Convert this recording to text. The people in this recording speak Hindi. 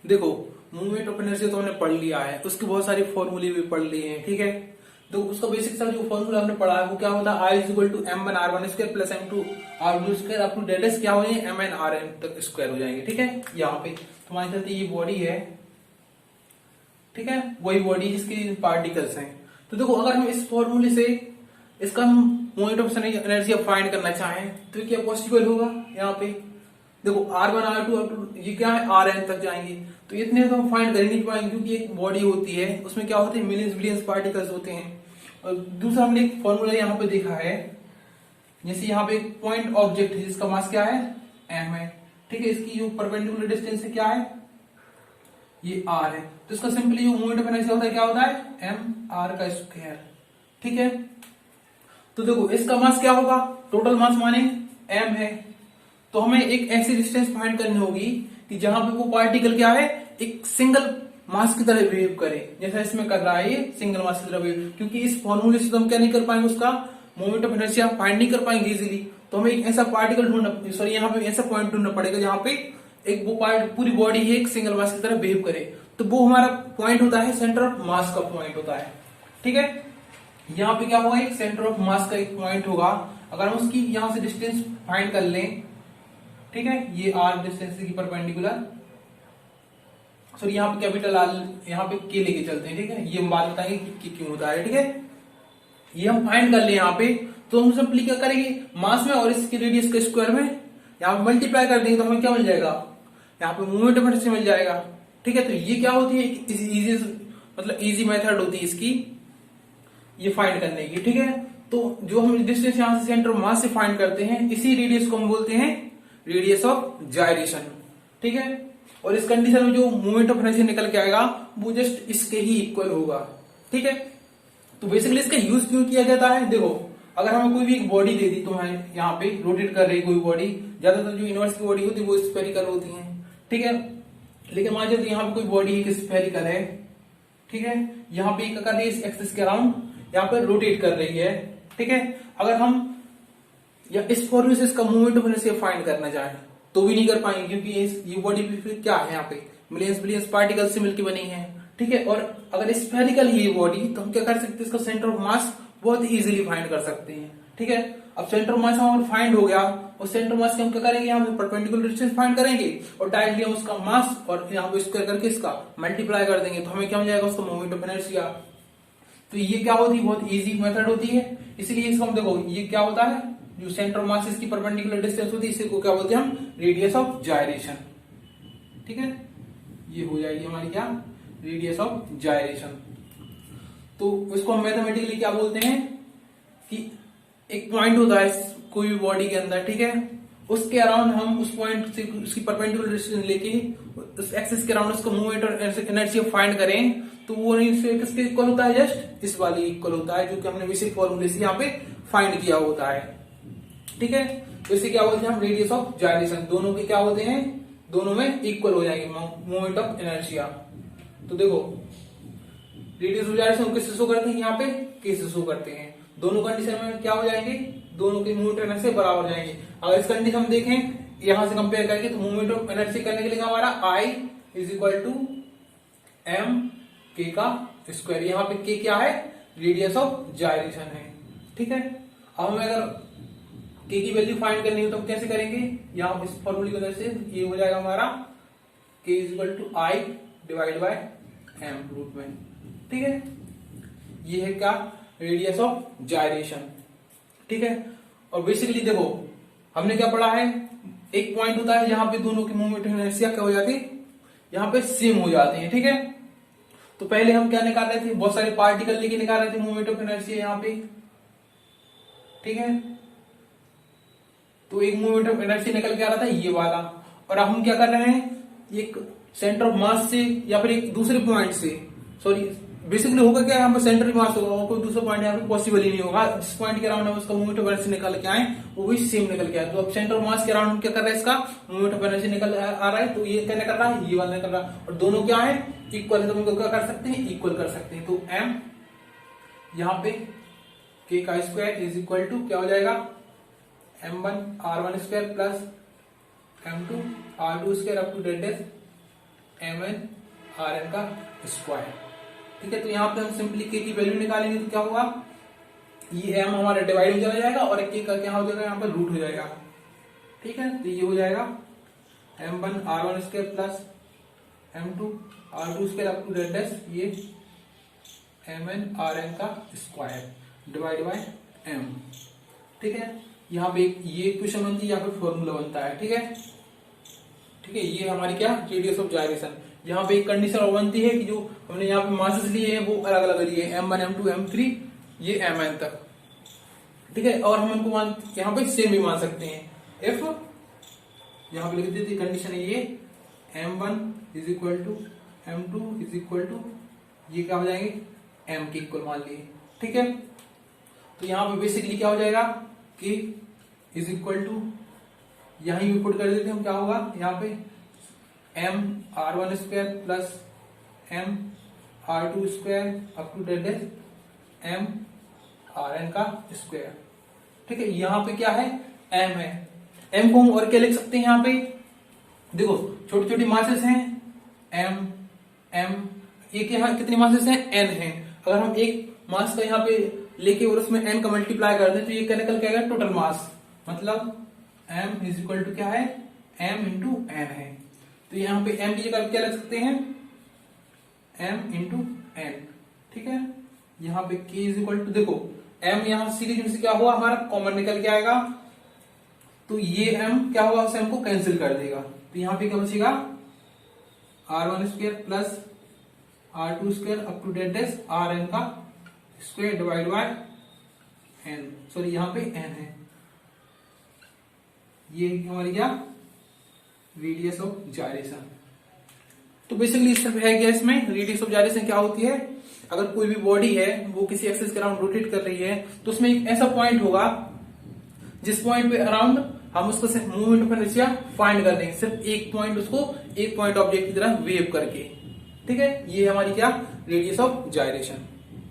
देखो, मूवमेंट ऑफ इनर्शिया तो हमने पढ़ लिया है, उसके बहुत सारे फॉर्मूले भी पढ़ लिए हैं, ठीक है। तो उसका बेसिक सा जो फॉर्मूला हमने पढ़ा है वो क्या होता है, I is equal to m1r1 square plus m2r2 square up to date is क्या हो जाएंगे mn तक स्क्वायर हो जाएंगे, ठीक है। यहाँ पे तुम्हारे साथ ये बॉडी है, ठीक है, वही बॉडी जिसकी पार्टिकल्स हैं। तो देखो, अगर हम इस फॉर्मूले से इसका हम मोमेंट ऑफ इनर्शिया फाइंड करना चाहें तो क्या पॉसिबल होगा। यहाँ पे देखो r1 r2 ये क्या है rn तक जाएंगे, तो इतने तो हम फाइंड कर ही नहीं पाएंगे क्योंकि एक बॉडी होती है उसमें क्या होते हैं मिलियंस बिलियंस पार्टिकल्स होते हैं। और दूसरा हमने एक फॉर्मूला यहाँ पे देखा है, जैसे यहाँ पे एक पॉइंट ऑब्जेक्ट है जिसका मास क्या है m है, ठीक है, इसकी जो परपेंडिकुलर डिस्टेंस है क्या है ये r है, तो इसका सिंपली जो मोमेंट ऑफ इनर्शिया होता है क्या होता है m r का स्क्वायर, ठीक है। तो देखो इसका मास क्या होगा, टोटल मास माने m है, तो हमें एक ऐसी डिस्टेंस फाइंड करनी होगी कि जहां पे वो पार्टिकल क्या है एक सिंगल मास की तरह बिहेव करे, जैसा इसमें कर रहा है ये सिंगल मास की तरह बिहेव। क्योंकि इस फॉर्मूले से तो हम क्या नहीं कर पाएंगे, उसका मोमेंट ऑफ इनर्शिया फाइंड नहीं कर पाएंगे इजीली, तो हमें एक ऐसा पार्टिकल ढूंढना, सॉरी यहाँ पे ऐसा पॉइंट ढूंढना पड़ेगा जहां पे एक वो पार्ट पूरी बॉडी है एक सिंगल मास की तरह बिहेव करे। तो वो हमारा पॉइंट होता है सेंटर ऑफ मास का पॉइंट होता है, ठीक है। यहाँ पे क्या होगा, एक सेंटर ऑफ मास का एक पॉइंट होगा। अगर हम उसकी यहां से डिस्टेंस फाइंड कर लें, ठीक है, ये r डिस्टेंस की परपेंडिकुलर, सॉरी यहाँ पे कैपिटल r यहाँ पे k लेके चलते हैं, ठीक है, ये हम बात बताएंगे कि क्यों होता है, ठीक है। ये हम फाइंड कर ले यहाँ पे, तो हम सिंपली क्या करेंगे मास में और इसके रेडियस के स्क्वायर में यहाँ पे मल्टीप्लाई कर देंगे तो हमें क्या मिल जाएगा, यहाँ पे मोमेंट ऑफ इनर्शिया मिल जाएगा, ठीक है। तो ये क्या होती है, इजी मतलब इजी मेथड होती है इसकी ये फाइंड करने की, ठीक है। तो जो हम डिस्टेंस यहाँ से सेंटर ऑफ मास से फाइंड करते हैं, इसी रेडियस को हम बोलते हैं रेडियस ऑफ जायरेशन, ठीक है। और इस कंडीशन में जो मोमेंट ऑफ इनर्शिया निकल के आएगा वो जस्ट इसके ही इक्वल होगा, ठीक है। तो बेसिकली इसका यूज क्यों किया जाता है, देखो अगर हमें कोई भी एक बॉडी दे दी तुम्हारे यहाँ पे रोटेट कर रही कोई बॉडी, ज्यादातर जो यूनिवर्स की बॉडी होती है वो स्फेरिकल होती है, ठीक है। लेकिन मान लीजिए यहाँ पे कोई बॉडी एक स्फेरिकल है, ठीक है, यहाँ पे क्या कर रही है इस एक्सिस के अराउंड यहाँ पे रोटेट कर रही है, ठीक है। अगर हम या इस फॉर्मूले से इसका मूवमेंट ऑफ इनर्शिया फाइंड करना चाहे तो भी नहीं कर पाएंगे क्योंकि ये बॉडी फिर क्या है यहाँ पे मिलियंस बिलियंस पार्टिकल से मिलकर बनी है, ठीक है। और अगर स्फेरिकल है ये बॉडी तो हम क्या कर सकते हैं, इसका सेंटर ऑफ मास बहुत इजीली फाइंड कर सकते हैं, ठीक है। अब सेंटर ऑफ मास हमारा फाइंड हो गया और सेंटर ऑफ मास के हम क्या करेंगे, यहाँ पे परपेंडिकुलर डिस्टेंस फाइंड करेंगे और डायरेक्टली हम उसका मास और यहाँ पे स्क्वायर करके इसका मल्टीप्लाई कर देंगे तो हमें क्या मिल जाएगा उसका मोमेंट ऑफ इनर्शिया। तो ये क्या होती है, बहुत इजी मेथड होती है, इसलिए इसको हम देखो ये क्या होता है, जो सेंटर ऑफ मास इसकी परपेंडिकुलर डिस्टेंस होती है इसी को क्या बोलते हैं हम रेडियस ऑफ जायरेशन, ठीक है। ये हो जाएगी हमारी क्या रेडियस ऑफ जायरेशन। तो इसको हम मैथमेटिकली क्या बोलते हैं कि एक पॉइंट होता है कोई भी बॉडी के अंदर, ठीक है, उसके अराउंड हम उस पॉइंट से उसकी परपेंडिकुलर डिस्टेंस लेके उस एक्सिस के अराउंड उसका मूवमेंट और एनर्जी फाइंड करें तो वो किसके इक्वल होता है, जस्ट इस वाली इक्वल होता है जो कि हमने बेसिक फॉर्मूले से यहाँ पे फाइंड किया होता है, ठीक है। तो इसे क्या बोलते हैं हम रेडियस ऑफ जायरेशन, दोनों के क्या होते हैं दोनों में इक्वल हो जाएंगे मोमेंट ऑफ इनर्शिया। तो देखो रेडियस ऑफ जायरेशन किससे शो करते हैं, यहाँ पे किससे शो करते हैं, दोनों कंडीशन में क्या हो जाएंगे, दोनों के मूवमेंट ऑफ इनर्शिया बराबर हो जाएंगे। अगर इस कंडीशन हम देखें यहां से कंपेयर करके तो मूवमेंट ऑफ इनर्शिया करने के लिए हमारा I is equal to m k का स्क्वायर, यहाँ पे k क्या है रेडियस ऑफ जायरेशन है, ठीक है। अब हमें अगर k की वैल्यू फाइंड करनी हो तो हम कैसे करेंगे, यहाँ इस फॉर्मूले की वजह से ये हो जाएगा हमारा k is equal to I divide by m root में, ठीक है। ये है क्या रेडियस ऑफ जायरेशन, ठीक है। और बेसिकली देखो हमने क्या पढ़ा है, एक पॉइंट होता है जहां पे दोनों की मूवमेंट ऑफ इनर्शिया क्या हो जाती है, यहाँ पे सेम हो जाते हैं, ठीक है। तो पहले हम क्या निकाल रहे थे, बहुत सारे पार्टिकल लेके निकाल रहे थे मूवमेंट ऑफ इनर्शिया यहाँ पे, ठीक है। तो एक मूवमेंट ऑफ इनर्शिया निकल के आ रहा था ये वाला, और अब हम क्या कर रहे हैं एक सेंटर ऑफ मास से या फिर एक दूसरे पॉइंट से, सॉरी बेसिकली होगा क्या यहाँ पे सेंटर मास होगा और कोई दूसरा पॉइंट यहाँ पे पॉसिबल ही नहीं होगा, जिस पॉइंट के अराउंड हम उसका मूवमेंट ऑफ एनर्जी निकल के आए वो भी सेम निकल के आए। तो अब सेंटर ऑफ मास के अराउंड हम क्या कर रहे हैं, इसका मूवमेंट ऑफ एनर्जी निकल आ रहा है, तो ये क्या निकल रहा है, ये वाला निकल रहा है, और दोनों क्या है इक्वल है, तो हम क्या कर सकते हैं इक्वल कर सकते हैं। तो m यहाँ पे k का स्क्वायर इज इक्वल टू क्या हो जाएगा m1 r1 square plus m2 r2 square up to date M N R N का स्क्वायर। ठीक है, तो यहाँ पे हम सिंपली के की वैल्यू निकालेंगे तो क्या होगा, ये एम हमारा डिवाइड हो चला जाएगा और के का क्या हो जाएगा, यहाँ पर रूट हो जाएगा। ठीक है, तो ये हो जाएगा m1 r1 square plus m2 r2 square up to date dash ये mn rn का स्क्वायर डिवाइड बाय m। ठीक है, यहाँ पे ये इक्वेशन बनती है, यहाँ पे फॉर्मूला बनता है। ठीक है, ठीक है, ये हमारी क्या रेडियस ऑफ जाइरेशन। यहाँ पे एक कंडीशन और बनती है कि जो हमने यहाँ पे मासेस लिए हैं वो अलग अलग लिए हैं, m1 m2 m3 ये mn तक। ठीक है, और हम इनको यहाँ पे सेम भी मान सकते हैं इफ यहाँ पे लिख देते कंडीशन है ये m1 is equal to m2 is equal to ये क्या हो जाएंगे m के इक्वल मान लिए। ठीक है, तो यहाँ पे बेसिकली क्या हो जाएगा कि इज इक्वल टू यहीं भी पुट कर देते हम, क्या होगा यहाँ पे m r1 square plus m r2 square up to date m rn का स्क्वायर। ठीक है, यहाँ पे क्या है m है, m को हम और क्या लिख सकते हैं, यहाँ पे देखो छोटी छोटी मासेस हैं m m, एक यहाँ कितनी मासेस हैं n हैं। अगर हम एक मास का यहाँ पे लेके और उसमें n का मल्टीप्लाई कर दें तो ये क्या निकल के आएगा टोटल मास, मतलब m इज इक्वल टू क्या है m इंटू n है। तो यहाँ पे m की जगह क्या लिख सकते हैं m इंटू n। ठीक है, यहाँ पे k इज इक्वल टू देखो m यहाँ सीरीज में से क्या हुआ हमारा कॉमन निकल के आएगा, तो ये m क्या होगा उस m को कैंसिल कर देगा। तो यहाँ पे क्या बचेगा r1 square plus r2 square up to date dash rn का square divide by n, sorry यहाँ पे n है, ये हमारी क्या रेडियस ऑफ जाइरेशन। तो बेसिकली सिर्फ है क्या इसमें रेडियस ऑफ जाइरेशन क्या होती है, अगर कोई भी बॉडी है वो किसी एक्सिस के अराउंड रोटेट कर रही है तो उसमें एक ऐसा पॉइंट होगा जिस पॉइंट पे अराउंड हम उसको सिर्फ मूवमेंट ऑफ इनर्शिया फाइंड कर देंगे, सिर्फ एक पॉइंट उसको एक पॉइंट ऑब्जेक्ट की तरह वेव करके। ठीक है, ये हमारी क्या रेडियस ऑफ जाइरेशन।